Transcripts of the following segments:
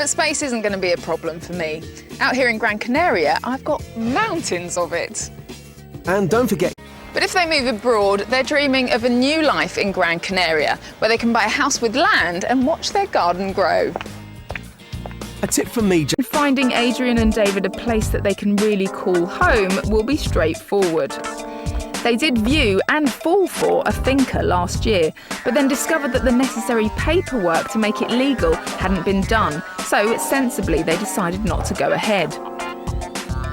But space isn't going to be a problem for me. Out here in Gran Canaria, I've got mountains of it. And don't forget... But if they move abroad, they're dreaming of a new life in Gran Canaria, where they can buy a house with land and watch their garden grow. A tip from me... Finding Adrian and David a place that they can really call home will be straightforward. They did view and fall for a finca last year, but then discovered that the necessary paperwork to make it legal hadn't been done, so sensibly they decided not to go ahead.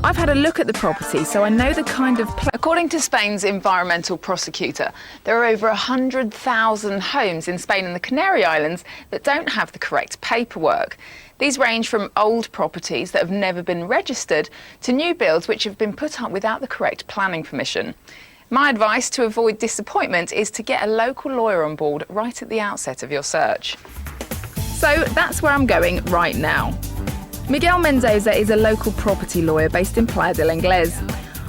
I've had a look at the property, so I know the kind of... According to Spain's environmental prosecutor, there are over 100,000 homes in Spain and the Canary Islands that don't have the correct paperwork. These range from old properties that have never been registered to new builds which have been put up without the correct planning permission. My advice to avoid disappointment is to get a local lawyer on board right at the outset of your search. So that's where I'm going right now. Miguel Mendoza is a local property lawyer based in Playa del Inglés.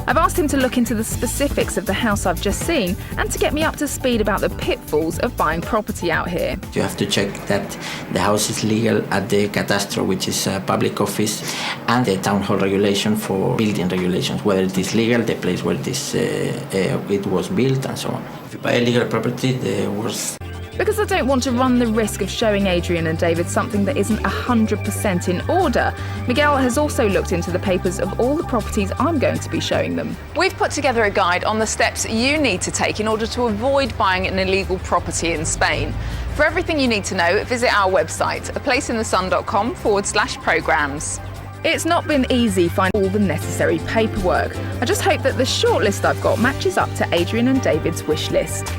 I've asked him to look into the specifics of the house I've just seen and to get me up to speed about the pitfalls of buying property out here. You have to check that the house is legal at the Catastro, which is a public office, and the town hall regulation for building regulations, whether it is legal, the place where it was built, and so on. If you buy a legal property, the worst. Because I don't want to run the risk of showing Adrian and David something that isn't 100% in order, Miguel has also looked into the papers of all the properties I'm going to be showing them. We've put together a guide on the steps you need to take in order to avoid buying an illegal property in Spain. For everything you need to know, visit our website, aplaceinthesun.com/programmes. It's not been easy finding all the necessary paperwork. I just hope that the shortlist I've got matches up to Adrian and David's wish list.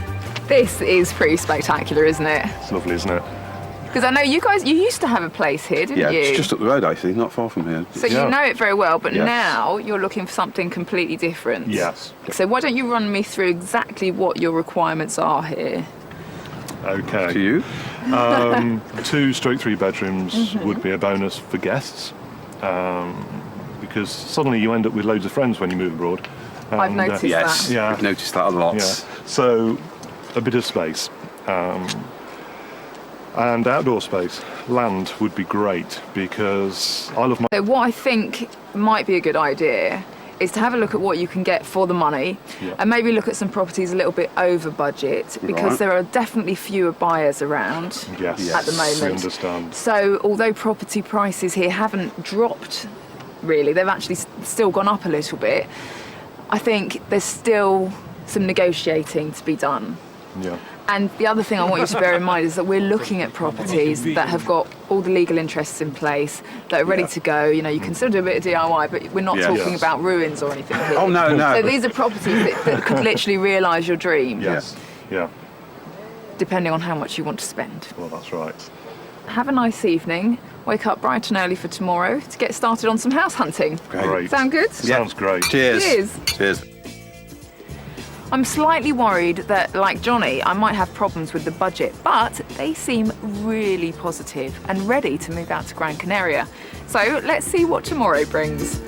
This is pretty spectacular, isn't it? It's lovely, isn't it? Because I know you used to have a place here, didn't you? Yeah, it's just up the road, actually, not far from here. So you know it very well, but now you're looking for something completely different. Yes. So why don't you run me through exactly what your requirements are here? Okay. To you? 2/3 bedrooms would be a bonus for guests, because suddenly you end up with loads of friends when you move abroad. And, I've noticed yes, that. Yeah. I've noticed that a lot. Yeah. So, a bit of space. And outdoor space. Land would be great, because I love my... So what I think might be a good idea is to have a look at what you can get for the money, and maybe look at some properties a little bit over budget, because there are definitely fewer buyers around at the moment. We understand. So although property prices here haven't dropped really, they've actually still gone up a little bit, I think there's still some negotiating to be done. Yeah. And the other thing I want you to bear in mind is that we're looking at properties that have got all the legal interests in place, that are ready to go. You know, you can still do a bit of DIY, but we're not talking about ruins or anything here. Oh, no, no. So these are properties that could literally realise your dream. Yes. Yeah. Depending on how much you want to spend. Well, that's right. Have a nice evening. Wake up bright and early for tomorrow to get started on some house hunting. Great. Sound good? Sounds great. Cheers. Cheers. Cheers. I'm slightly worried that, like Johnny, I might have problems with the budget, but they seem really positive and ready to move out to Gran Canaria. So let's see what tomorrow brings.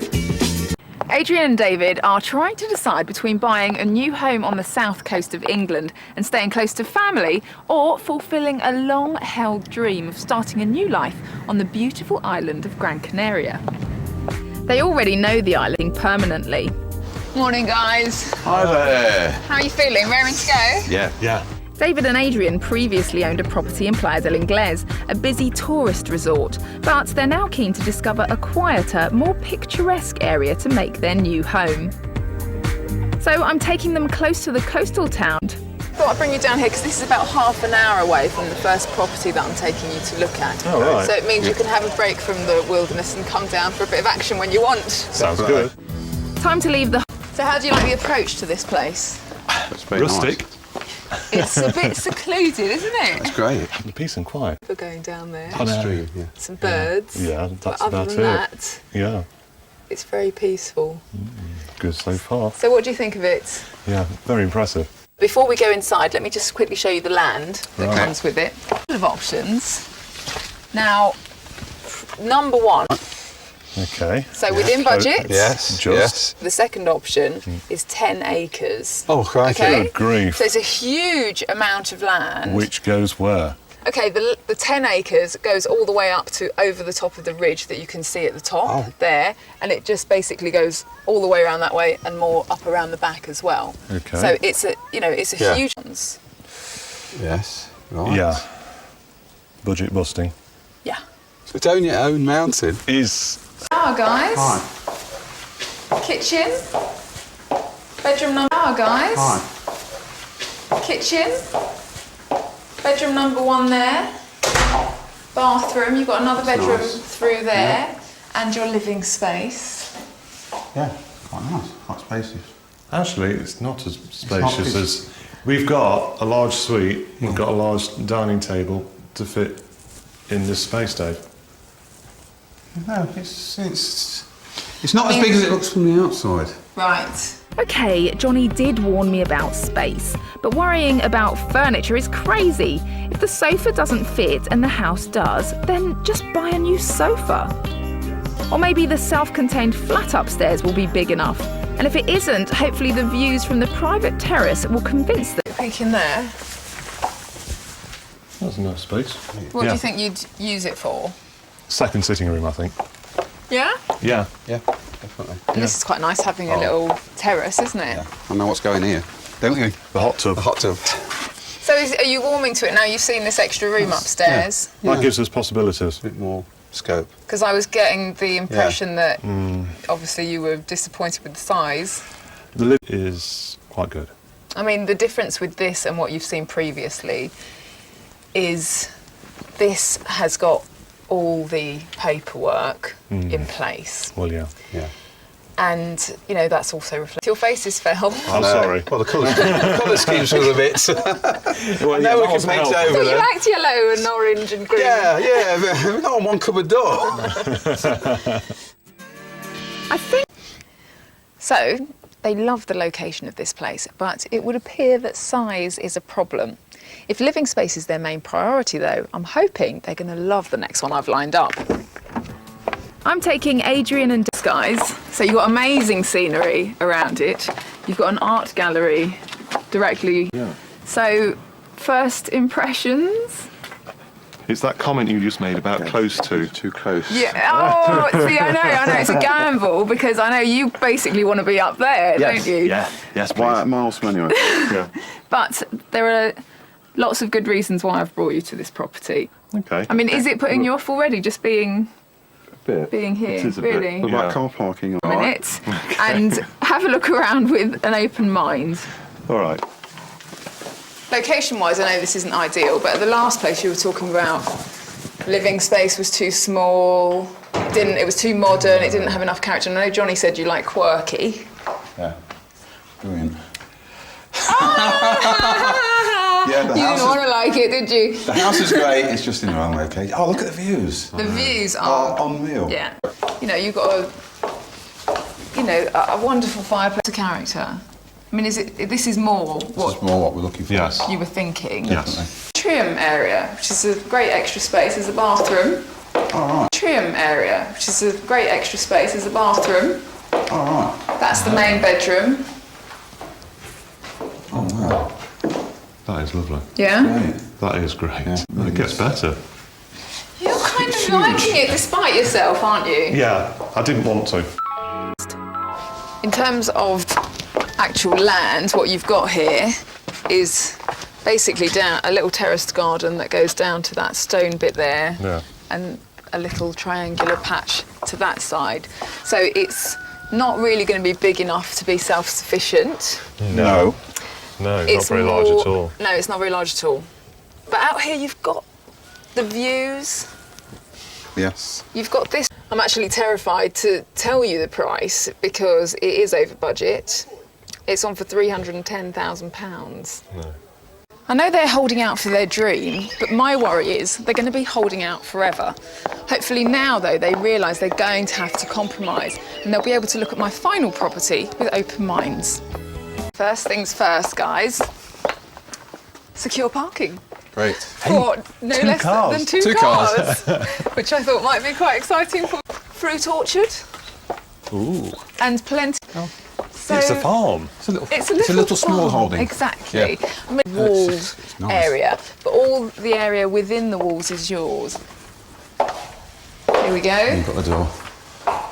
Adrian and David are trying to decide between buying a new home on the south coast of England and staying close to family, or fulfilling a long-held dream of starting a new life on the beautiful island of Gran Canaria. They already know the island permanently. Morning, guys. Hi there. How are you feeling? Raring to go? Yeah. David and Adrian previously owned a property in Playa del Inglés, a busy tourist resort, but they're now keen to discover a quieter, more picturesque area to make their new home. So I'm taking them close to the coastal town. Thought I'd bring you down here because this is about half an hour away from the first property that I'm taking you to look at. Oh, right. So it means you can have a break from the wilderness and come down for a bit of action when you want. Sounds good. Time to leave the... So how do you like the approach to this place? That's very Rustic. Nice. It's a bit secluded, isn't it? It's great. Peace and quiet. We're going down there. Stream, yeah. Some birds. Yeah, But that's other about than it. that, Yeah, it's very peaceful. good so far. So what do you think of it? Yeah, very impressive. Before we go inside, let me just quickly show you the land that Right. comes with it. A couple of options. Now, number one, Okay. so within budget, Yes. Just. the second option is 10 acres. Oh, crikey. Okay. Good grief. So it's a huge amount of land. Which goes where? Okay, the 10 acres goes all the way up to over the top of the ridge that you can see at the top there, and it just basically goes all the way around that way and more up around the back as well. Okay. So it's a Yeah. huge. Yes. Right. Yeah. Budget busting. Yeah. So it's own your own mountain. Is Ah, guys. Hi. Kitchen. Bedroom number. Ah, guys. Hi. Kitchen. Bedroom number 1 there. Bathroom. You've got another bedroom nice. through there, and your living space. Yeah. Quite nice. Quite spacious. actually it's not as spacious not- as we've got a large suite. We've got a large dining table to fit in this space, Dave. No, it's not as big as it looks from the outside. Right. Okay, Johnny did warn me about space, but worrying about furniture is crazy. If the sofa doesn't fit and the house does, then just buy a new sofa. Or maybe the self-contained flat upstairs will be big enough. And if it isn't, hopefully the views from the private terrace will convince them. Peek in there. That's a nice space. What do Yeah. you think you'd use it for? Second sitting room, I think. Yeah? Yeah. Yeah, definitely. And this is quite nice having a little terrace, isn't it? Yeah. I know what's going here, don't you? The hot tub. The hot tub. So are you warming to it now you've seen this extra room upstairs? That gives us possibilities. A bit more scope. Because I was getting the impression that obviously you were disappointed with the size. The live is quite good. I mean, the difference with this and what you've seen previously is this has got all the paperwork in place. Well, yeah. Yeah. And, you know, that's also reflected. Your faces fell. I'm sorry. Well, the colour schemes was a bit. Well, now we that can wasn't mix helpful. over You there. liked yellow and orange and green. Yeah, we're not on one cupboard door. I think So, they love the location of this place, but it would appear that size is a problem. If living space is their main priority, though, I'm hoping they're going to love the next one I've lined up. I'm taking Adrian and guys. So you've got amazing scenery around it. You've got an art gallery directly. Yeah. So, first impressions? It's that comment you just made about close to. Too close. Yeah. Oh, see, I know. It's a gamble because I know you basically want to be up there, don't you? Yeah. Yes, Why please. miles from anywhere? Yeah. But there are lots of good reasons why I've brought you to this property. Okay. I mean, is it putting you off already just being here, It is a bit. really? What Yeah. about car parking? A minute, and have a look around with an open mind. All right. Location-wise, I know this isn't ideal, but at the last place you were talking about, living space was too small. It was too modern. It didn't have enough character. And I know Johnny said you like quirky. Yeah. Brilliant. You Yeah, the didn't want to like it, did you? The house is great, it's just in the wrong location. Oh, look at the views. The views are Unreal. yeah. You know, you've got a wonderful fireplace. A character. I mean, this is more This what is more what we're looking for. Yes. you were thinking. Yes. Trim area, which is a great extra space, is a bathroom. All right. Trim area, which is a great extra space, is a bathroom. All right. That's the main bedroom. Oh, wow. That is lovely. Yeah. Great. That is great. Yeah. It gets better. You're kind of liking it despite yourself, aren't you? Yeah. I didn't want to. In terms of actual land, what you've got here is basically down a little terraced garden that goes down to that stone bit there, Yeah. and a little triangular patch to that side. So it's not really going to be big enough to be self-sufficient. No. No, It's not very large at all. No, it's not very large at all. But out here you've got the views. Yes. You've got this. I'm actually terrified to tell you the price because it is over budget. It's on for £310,000. No. I know they're holding out for their dream, but my worry is they're going to be holding out forever. Hopefully now, though, they realise they're going to have to compromise and they'll be able to look at my final property with open minds. First things first, guys. Secure parking. Great. For no less cars. than two Two cars, which I thought might be quite exciting for fruit orchard. Ooh. And plenty So It's a farm. It's a little small farm. holding. Exactly. Yeah. I mean, wall It's nice. area, but all the area within the walls is yours. Here we go. You've got the door.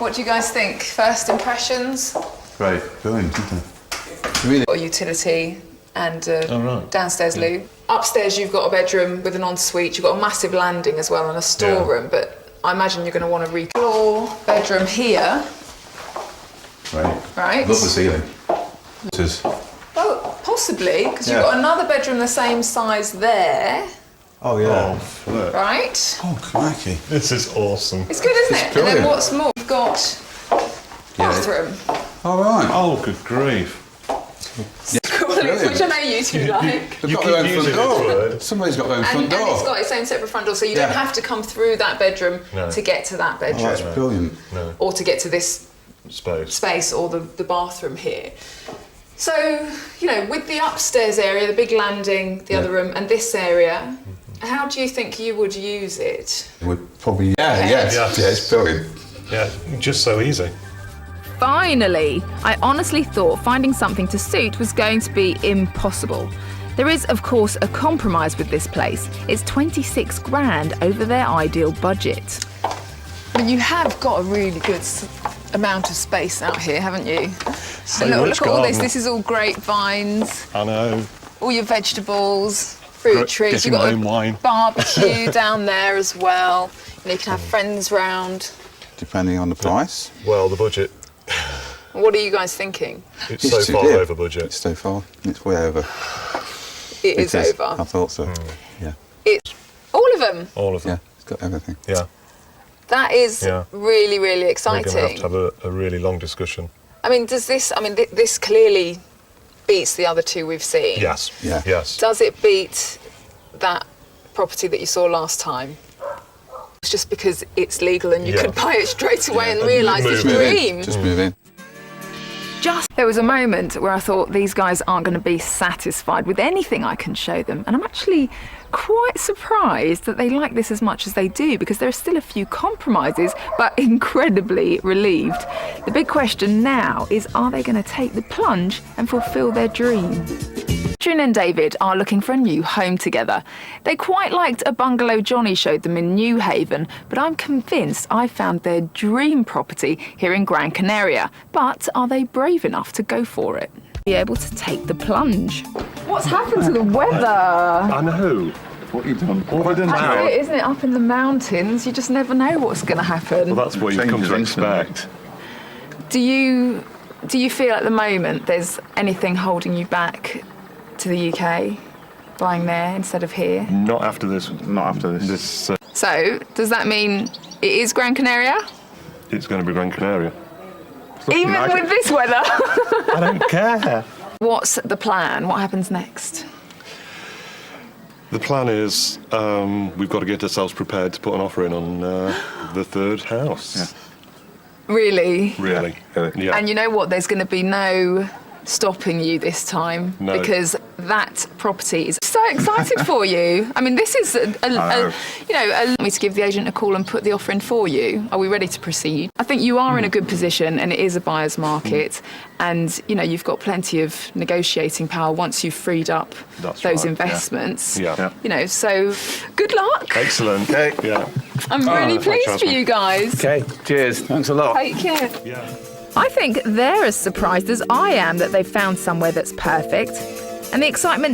What do you guys think? First impressions? Great. Brilliant, isn't it? Really? Got a utility and a right. downstairs loo. Upstairs you've got a bedroom with an ensuite. You've got a massive landing as well and a storeroom, but I imagine you're going to want to floor bedroom here. Right. Love the ceiling. This is. Well, possibly, because you've Yeah. got another bedroom the same size there, Oh, yeah. Look. right? Oh, crikey. This is awesome. It's good, isn't it? And then brilliant. what's more, you've got bathroom. All right. Oh, good grief. brilliant. Which I know you two like. They've You got keep their own using front this door. word. Somebody's got their own front And door. it's got its own separate front door, so you don't Yeah. have to come through that bedroom No. to get to that Oh, bedroom. that's brilliant. No. Or to get to this Space. space or the bathroom here. So, you know, with the upstairs area, the big landing, the other room, and this area, how do you think you would use it? We're probably. Yeah, it's brilliant. Yeah, just so easy. Finally! I honestly thought finding something to suit was going to be impossible. There is, of course, a compromise with this place. It's 26 grand over their ideal budget. But you have got a really good amount of space out here, haven't you? So And much look at all this. garden. This is all grapevines, I know. all your vegetables, fruit trees. Getting You've my got own wine. a barbecue down there as well. You can have friends round. Depending on the price. Well, the budget, What are you guys thinking? it's It's so far yeah, over budget. It's so far. It's way over. It is I over. thought so. Yeah. It's all of them. All of Yeah. them. It's got everything. Yeah. That is Yeah. really, really We're exciting. going to have a really long discussion. I mean, does this? I mean, this clearly beats the other two we've seen. Yes. Yeah. Yes. Does it beat that property that you saw last time? It's just because it's legal and you Yeah. could buy it straight away and And realise this move in. dream. Just move in. There was a moment where I thought these guys aren't going to be satisfied with anything I can show them, and I'm actually quite surprised that they like this as much as they do, because there are still a few compromises, but incredibly relieved. The big question now is, are they going to take the plunge and fulfil their dream? Jasmine and David are looking for a new home together. They quite liked a bungalow Johnny showed them in New Haven, but I'm convinced I found their dream property here in Gran Canaria. But are they brave enough to go for it? Be able to take the plunge. What's happened to the weather? I know. What you done? What have I done That's now? it, isn't it? Up in the mountains, you just never know what's going to happen. Well, that's what you've come to Changes instantly. expect. Do you feel at the moment there's anything holding you back to the UK, buying there instead of here? Not after this. Not after this. This. So, does that mean it is Gran Canaria? It's going to be Gran Canaria. Even with this weather? I don't care. What's the plan? What happens next? The plan is we've got to get ourselves prepared to put an offer in on the third house. Really? Really. Yeah. And you know what? There's going to be no stopping you this time, No. because that property is so excited for you. I mean, this is allow me to give the agent a call and put the offer in for you. Are we ready to proceed? I think you are in a good position, and it is a buyer's market, and you've got plenty of negotiating power once you've freed up That's those right, yeah. investments. Yeah. So good luck. Excellent. Okay. Yeah. I'm really pleased for Jasmine. you guys. Okay. Cheers. Thanks a lot. Take care. Yeah. I think they're as surprised as I am that they've found somewhere that's perfect. And the excitement